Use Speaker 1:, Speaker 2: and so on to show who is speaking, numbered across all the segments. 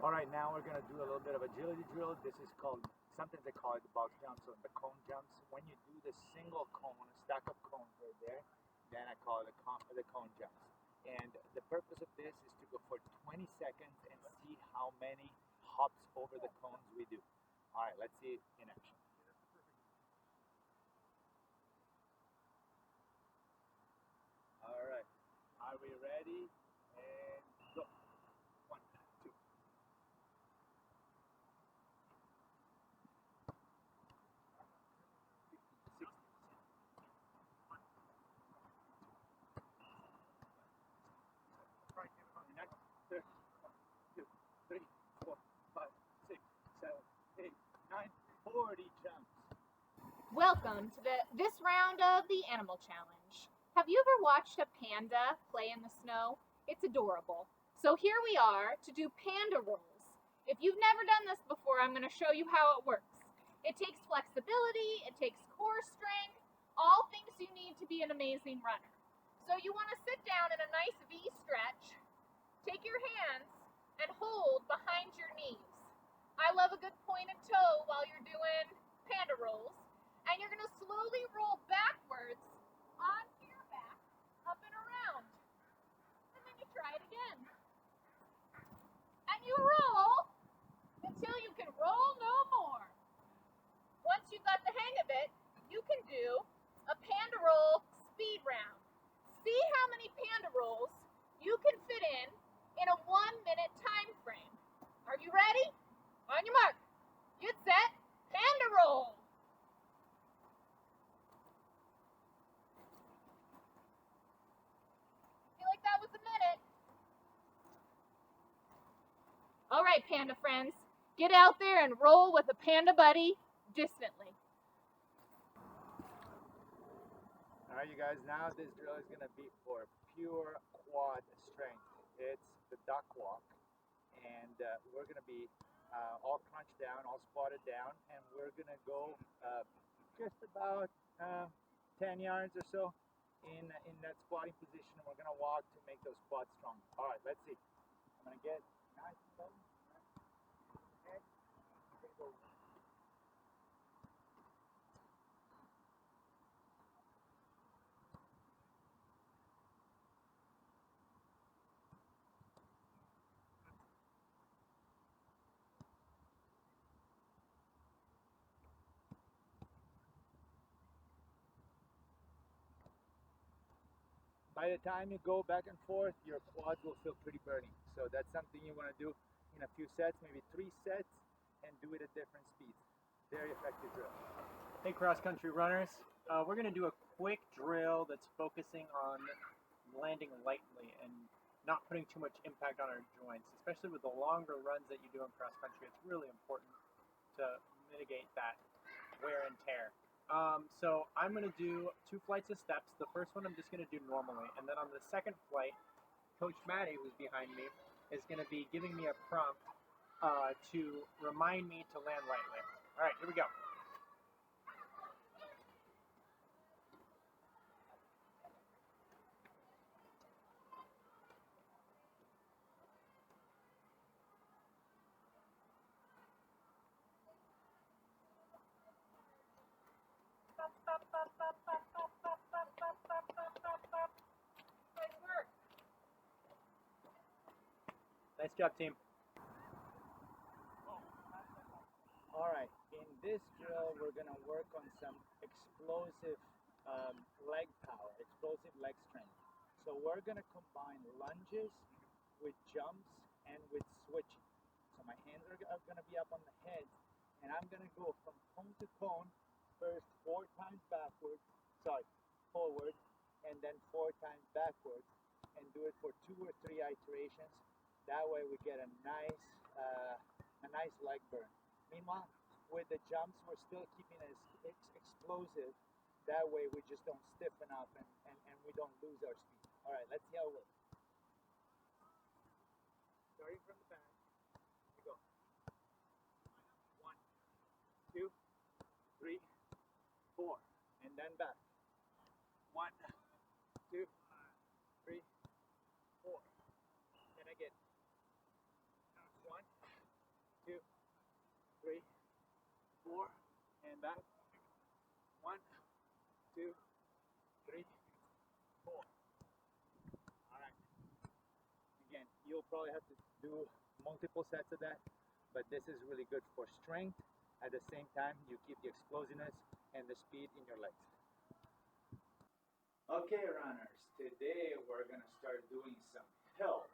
Speaker 1: All right, now we're going to do a little bit of agility drill. This is called, sometimes they call it the box jumps or the cone jumps. When you do the single cone, a stack of cones right there, then I call it the cone jumps. And the purpose of this is to go for 20 seconds and see how many hops over the cones we do. All right, let's see it in action. All right, are we ready? And go. 1, 2. 60. 30, 2, 3, 4, 5, 6, 7, 8, 9, 40 jumps.
Speaker 2: Welcome to this round of the Animal Challenge. Have you ever watched a panda play in the snow? It's adorable. So here we are to do panda rolls. If you've never done this before, I'm going to show you how it works. It takes flexibility, it takes core strength, all things you need to be an amazing runner. So you want to sit down in a nice V stretch, take your hands and hold behind your knees. I love a good pointed toe while you're doing panda rolls. And you're going to slowly roll backwards onto your back, up and around. can do a panda roll speed round. See how many panda rolls you can fit in a 1-minute time frame. Are you ready? On your mark, get set, panda roll. I feel like that was a minute. All right, panda friends, get out there and roll with a panda buddy distantly.
Speaker 1: All right, you guys, now this drill is going to be for pure quad strength. It's the duck walk, and we're going to be all crunched down, all spotted down, and we're going to go just about 10 yards or so in that squatting position, and we're going to walk to make those quads strong. All right, let's see. I'm going to get nice and low. By the time you go back and forth, your quads will feel pretty burning. So that's something you want to do in a few sets, maybe 3 sets, and do it at different speeds. Very effective drill.
Speaker 3: Hey cross-country runners, we're going to do a quick drill that's focusing on landing lightly and not putting too much impact on our joints, especially with the longer runs that you do in cross-country. It's really important to mitigate that wear and tear. So I'm going to do 2 flights of steps. The first one I'm just going to do normally, and then on the second flight, Coach Maddy, who's behind me, is going to be giving me a prompt to remind me to land lightly. All right, here we go. Nice job, team.
Speaker 1: All right, in this drill, we're going to work on some explosive leg power, explosive leg strength. So we're going to combine lunges with jumps and with switching. So my hands are going to be up on the head, and I'm going to go from cone to cone, first 4 times forward, and then 4 times backwards, and do it for 2 or 3 iterations. That way we get a nice leg burn. Meanwhile, with the jumps, we're still keeping it explosive. That way we just don't stiffen up and we don't lose our speed. All right, let's see how it works. Starting from the back, we go. 1, 2, 3, 4, and then back. 1, 2, 3, 4. Then again. 1, 2, 3, 4, and back. 1, 2, 3, 4. All right. Again, you'll probably have to do multiple sets of that, but this is really good for strength. At the same time, you keep the explosiveness and the speed in your legs. Okay, runners, today we're going to start doing some hills.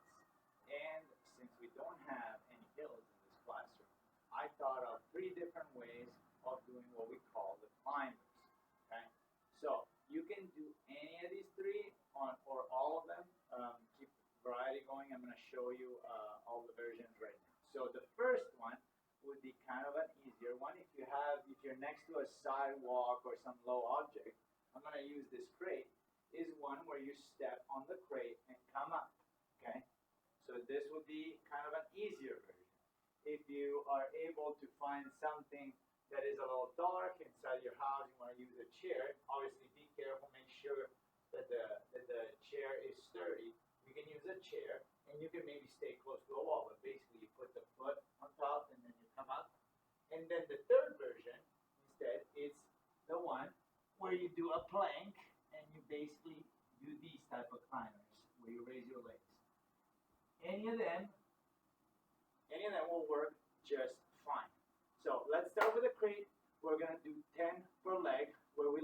Speaker 1: And since we don't have any hills in this classroom, I thought of 3 different ways of doing what we call the climbers. Okay, so you can do any of these 3 or all of them. Keep variety going. I'm going to show you all the versions right now. So the first one would be kind of an easier one. If you're next to a sidewalk or some low object, I'm going to use this crate. Is one where you step on the crate and come up. Okay. So this would be kind of an easier version. If you are able to find something that is a little dark inside your house, you want to use a chair, obviously be careful, make sure that the chair is sturdy. You can use a chair, and you can maybe stay close to a wall, but basically you put the foot on top and then you come up. And then the third version, instead, is the one where you do a plank and you basically do these type of climbers, where you raise your legs. Any of them will work just fine. So let's start with a crate. We're going to do 10 per leg, where we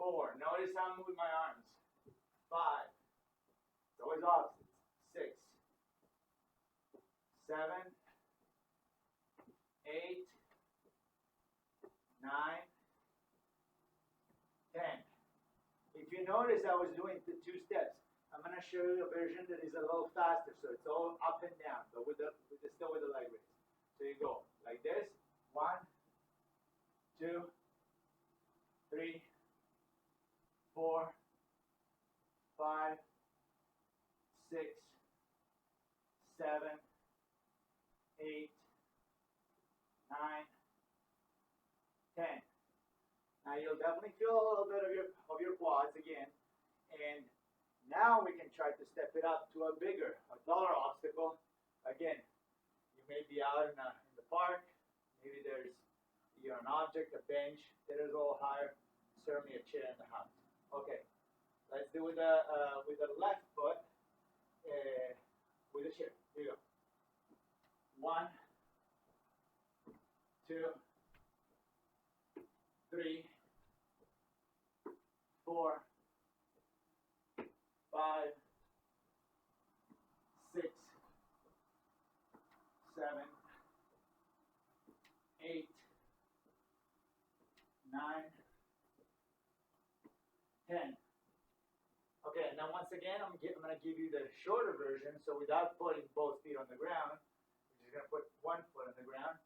Speaker 1: 4. Notice how I'm moving my arms. 5. It's always opposite. 6. 7. 8. 9. 10. If you notice, I was doing the 2 steps. I'm going to show you a version that is a little faster, so it's all up and down, but still with the leg raise. So you go like this. 1, 2, 3, 4, 5, 6, 7, 8, 9, 10. Now you'll definitely feel a little bit of your quads again, and now we can try to step it up to a taller obstacle. Again, you may be out in the park. Maybe there's an object, a bench that is a little higher. Certainly a chair in the house. Okay, let's do with the left foot with the chair. Here you go. 1, 2, 3, 4, 5, 6, 7, 8, 9, 10. Okay, and then once again, I'm going to give you the shorter version. So without putting both feet on the ground, we're just going to put one foot on the ground,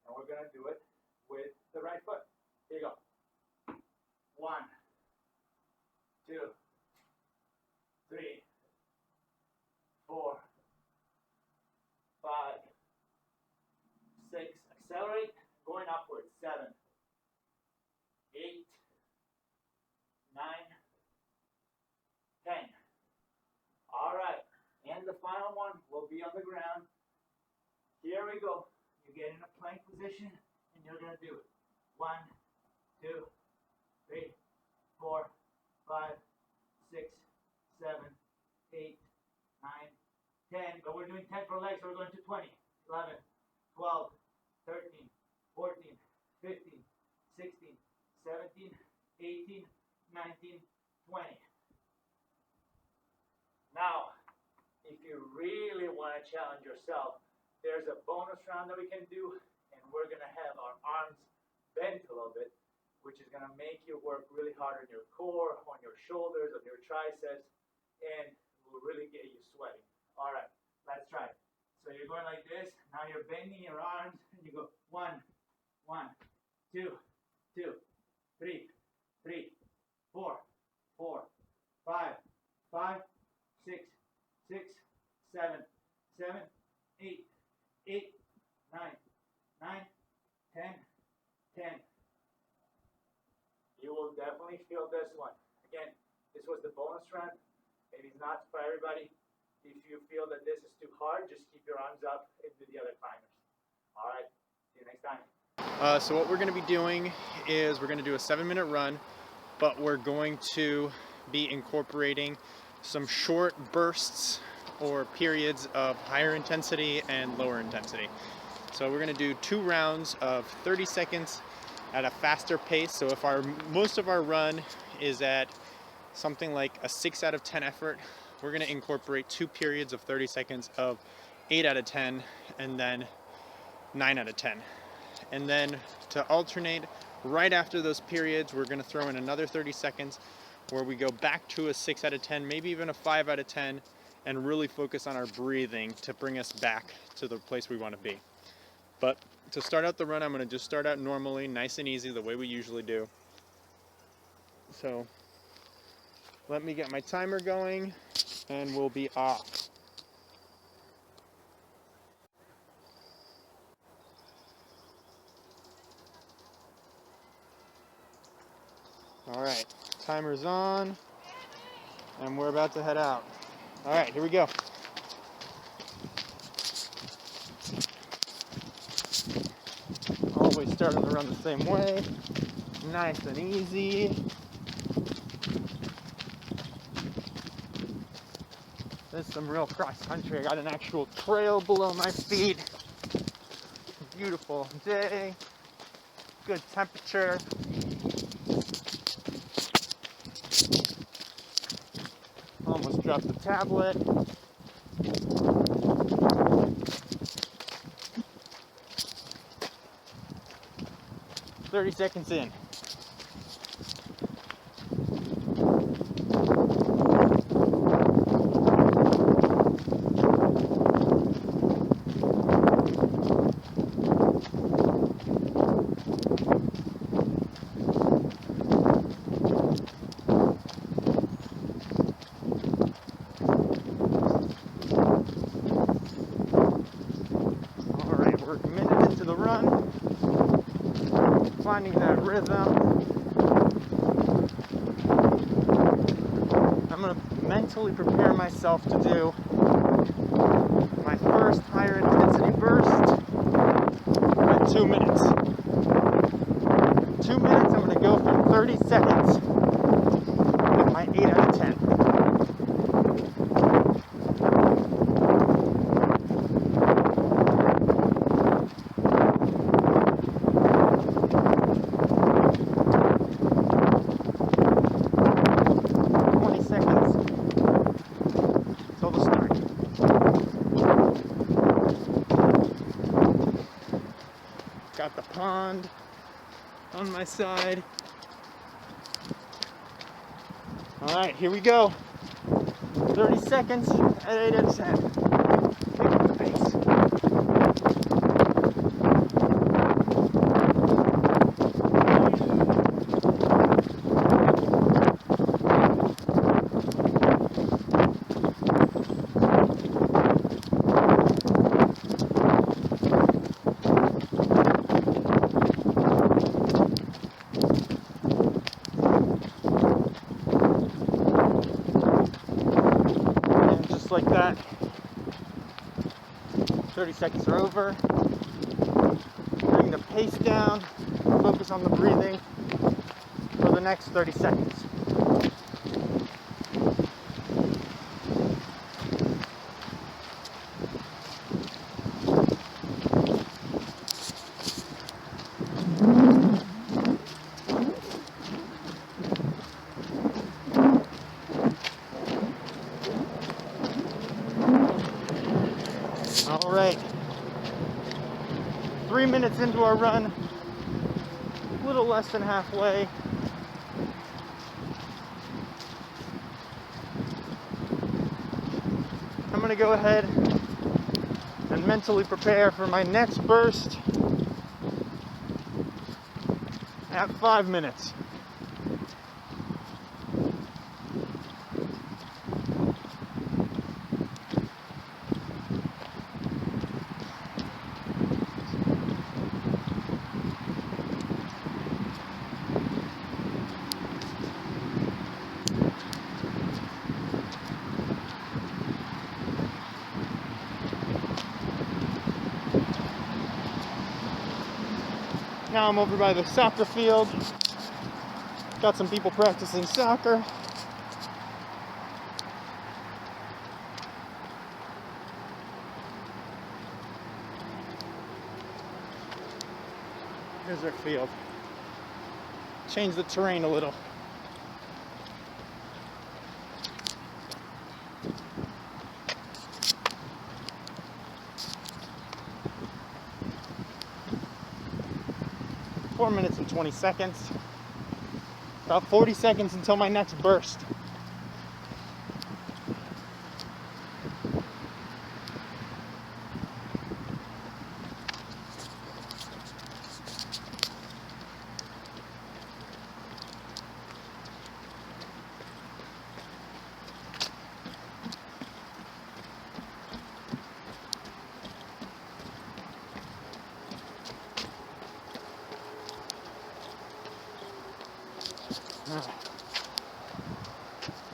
Speaker 1: and we're going to do it with the right foot. Here you go. 1, 2, 3, 4, 5, 6. Accelerate, going upwards. 7, 8, 9, 10. All right, and the final one will be on the ground. Here we go. You get in a plank position, and you're going to do it. 1, 2, 3, 4, 5, 6, 7, 8, 9, 10. But we're doing 10 for legs, so we're going to 20, 11, 12, 13, 14, 15, 16, 17, 18, 19, 20. Now, if you really want to challenge yourself, there's a bonus round that we can do, and we're going to have our arms bent a little bit, which is going to make you work really hard on your core, on your shoulders, on your triceps, and will really get you sweating. All right, let's try it. So you're going like this. Now you're bending your arms, and you go 1, 1, 2, 2, 3, 3, 4, 4, 5, 5, 6, 6, 7, 7, 8, 8, 9, 9, 10, 10. You will definitely feel this one. Again, this was the bonus round. Maybe it's not for everybody. If you feel that this is too hard, just keep your arms up and do the other climbers. All right, see you next time.
Speaker 3: So what we're going to be doing is we're going to do a 7-minute run, but we're going to be incorporating some short bursts or periods of higher intensity and lower intensity. So we're going to do 2 rounds of 30 seconds at a faster pace. So if most of our run is at something like a 6 out of 10 effort, we're going to incorporate 2 periods of 30 seconds of 8 out of 10 and then 9 out of 10. And then to alternate right after those periods, we're going to throw in another 30 seconds where we go back to a 6 out of 10, maybe even a 5 out of 10, and really focus on our breathing to bring us back to the place we want to be. But to start out the run, I'm going to just start out normally, nice and easy, the way we usually do. So let me get my timer going, and we'll be off. All right, timer's on, and we're about to head out. All right, here we go. Always starting to run the same way, nice and easy. This is some real cross country. I got an actual trail below my feet. Beautiful day, good temperature.
Speaker 4: Drop the tablet. "30 seconds in. Alright, we're a minute into the run. Finding that rhythm. I'm going to mentally prepare myself to do my first higher intensity burst at 2 minutes. 2 minutes, I'm going to go for 30 seconds with my 8 out of 10. Got the pond on my side. Alright, here we go. 30 seconds at 8 out of 10. Nice. Like that. 30 seconds are over. Bring the pace down, focus on the breathing for the next 30 seconds. All right, 3 minutes into our run, a little less than halfway. I'm going to go ahead and mentally prepare for my next burst at 5 minutes. Now I'm over by the soccer field. Got some people practicing soccer. Here's our field. Change the terrain a little. Four minutes and 20 seconds. About 40 seconds until my next burst.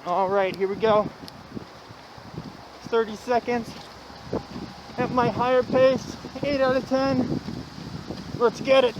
Speaker 4: All right, here we go. 30 seconds at my higher pace, 8 out of 10. Let's get it.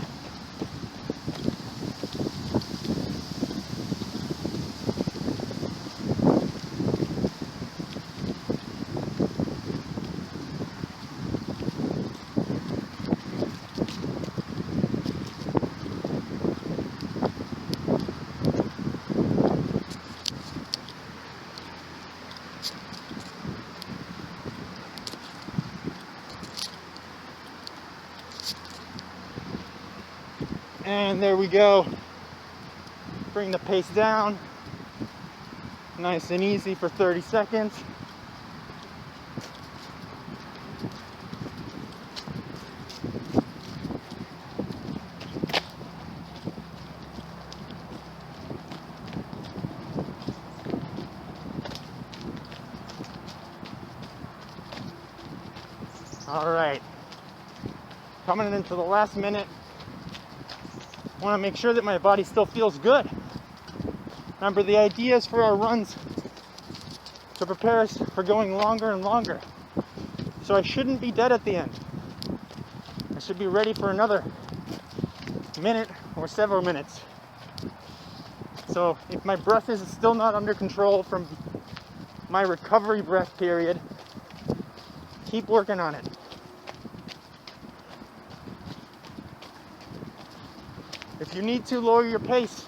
Speaker 4: And there we go. Bring the pace down. Nice and easy for 30 seconds. All right, coming into the last minute. I want to make sure that my body still feels good. Remember, the idea is for our runs to prepare us for going longer and longer. So I shouldn't be dead at the end. I should be ready for another minute or several minutes. So if my breath is still not under control from my recovery breath period, keep working on it. If you need to, lower your pace.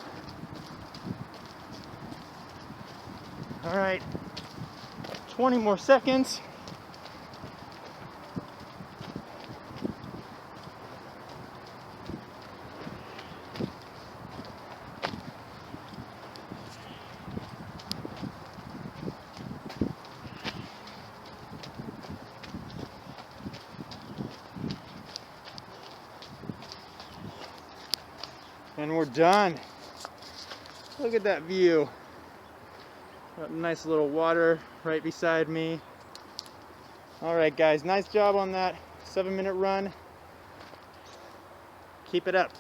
Speaker 4: All right, 20 more seconds. And we're done. Look at that view. Got a nice little water right beside me. All right, guys, nice job on that 7-minute run. Keep it up.